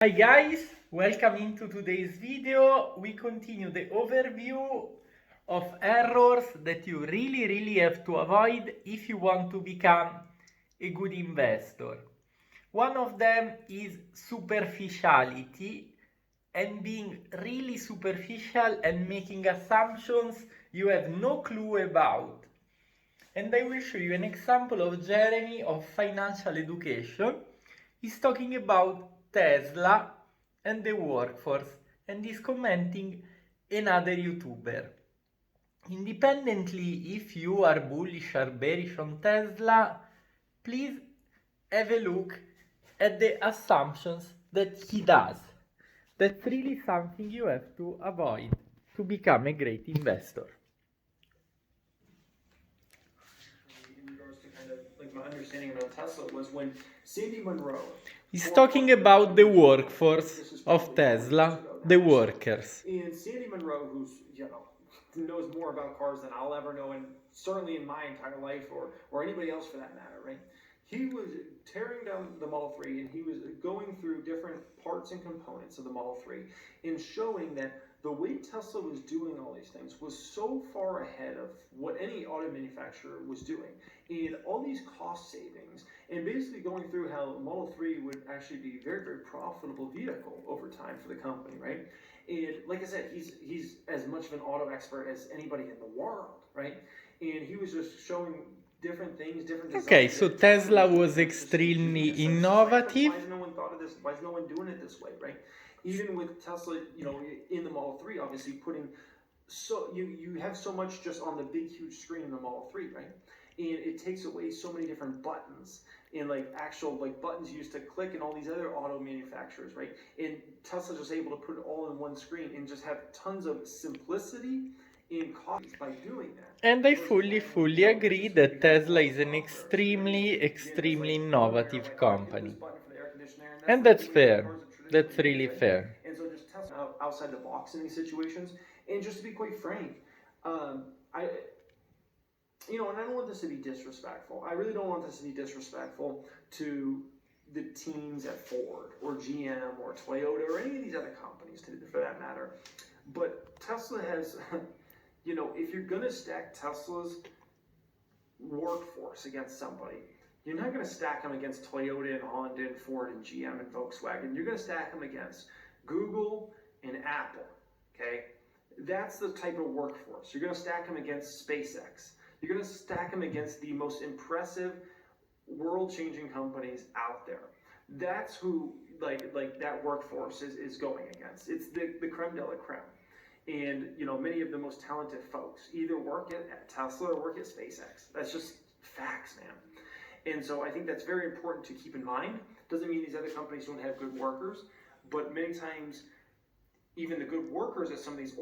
Hi guys, welcome into today's video. We continue the overview of errors that you really have to avoid if you want to become a good investor. One of them is superficiality and being really superficial and making assumptions you have no clue about. And I will show you an example of Jeremy of Financial Education. He's talking about Tesla and the workforce and he's commenting another YouTuber. Independently if you are bullish or bearish on Tesla, please have a look at the assumptions that he does. That's really something you have to avoid to become a great investor. In regards to kind of like my understanding about Tesla was when Sandy Munro. He's talking about the workforce of Tesla, the workers. And Sandy Munro, who's knows more about cars than I'll ever know, and certainly in my entire life, or anybody else for that matter, right? He was tearing down the Model 3 and he was going through different parts and components of the Model 3 and showing that the way Tesla was doing all these things was so far ahead of what any auto manufacturer was doing. And all these cost savings, and basically going through how Model 3 would actually be a very profitable vehicle over time for the company, right? And like I said, he's as much of an auto expert as anybody in the world, right? And he was just showing different things, different designs. Okay, so Tesla was extremely innovative. Why has no one thought of this? Why is no one doing it this way, right? Even with Tesla, in the Model 3, obviously putting so you have so much just on the big huge screen in the Model 3, right? And it takes away so many different buttons and like actual like buttons used to click and all these other auto manufacturers, right? And Tesla's just able to put it all in one screen and just have tons of simplicity in costs by doing that. And I fully agree that Tesla is an extremely innovative company. And that's fair. That's really fair. And so just Tesla outside the box in these situations. And just to be quite frank, and I don't want this to be disrespectful. I really don't want this to be disrespectful to the teams at Ford or GM or Toyota or any of these other companies for that matter. But Tesla has, if you're going to stack Tesla's workforce against somebody, you're not going to stack them against Toyota and Honda and Ford and GM and Volkswagen. You're going to stack them against Google and Apple, okay? That's the type of workforce. You're going to stack them against SpaceX. You're going to stack them against the most impressive, world-changing companies out there. That's who, like that workforce is going against. It's the creme de la creme. And, many of the most talented folks either work at Tesla or work at SpaceX. That's just facts, man. And so I think that's very important to keep in mind. Doesn't mean these other companies don't have good workers, but many times even the good workers at some of these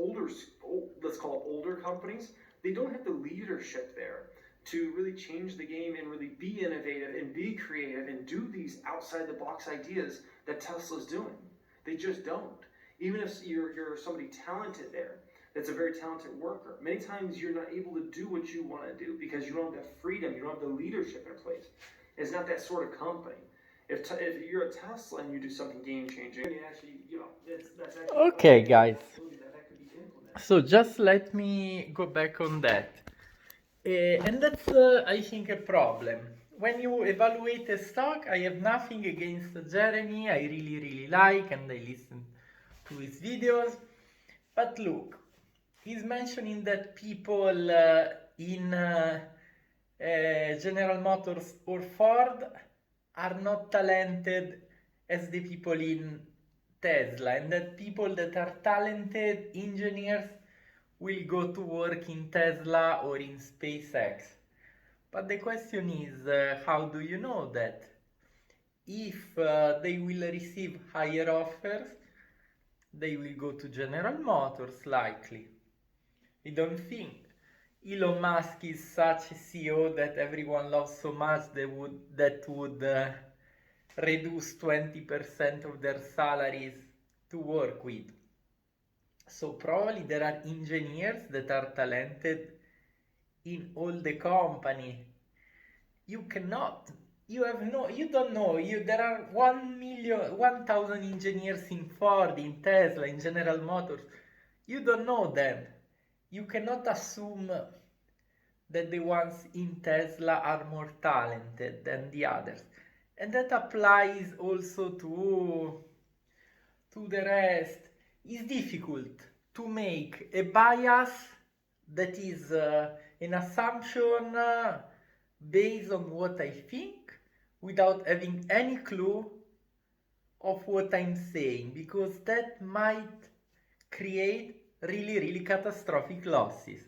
let's call it older companies, they don't have the leadership there to really change the game and really be innovative and be creative and do these outside the box ideas that Tesla's doing. They just don't. Even if you're somebody talented there, that's a very talented worker, many times you're not able to do what you want to do because you don't have the freedom, you don't have the leadership in place. It's not that sort of company. If you're a Tesla and you do something game-changing, that's actually okay, guys. So just let me go back on that. And that's, I think, a problem. When you evaluate a stock, I have nothing against Jeremy. I really like and I listen to his videos. But look, he's mentioning that people in General Motors or Ford are not talented as the people in Tesla, and that people that are talented engineers will go to work in Tesla or in SpaceX. But the question is, how do you know that? If they will receive higher offers, they will go to General Motors likely. I don't think Elon Musk is such a CEO that everyone loves so much that would reduce 20% of their salaries to work with. So probably there are engineers that are talented in all the company. You cannot you don't know. There are 1,000 engineers in Ford, in Tesla, in General Motors. You don't know them. You cannot assume that the ones in Tesla are more talented than the others. And that applies also to the rest. It's difficult to make a bias that is an assumption based on what I think without having any clue of what I'm saying, because that might create really catastrophic losses.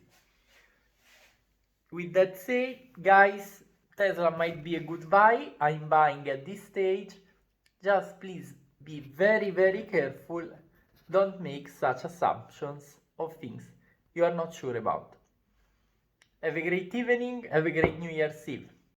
With that said, guys, Tesla might be a good buy. I'm buying at this stage. Just please be very careful. Don't make such assumptions of things you are not sure about. Have a great evening. Have a great New Year's Eve.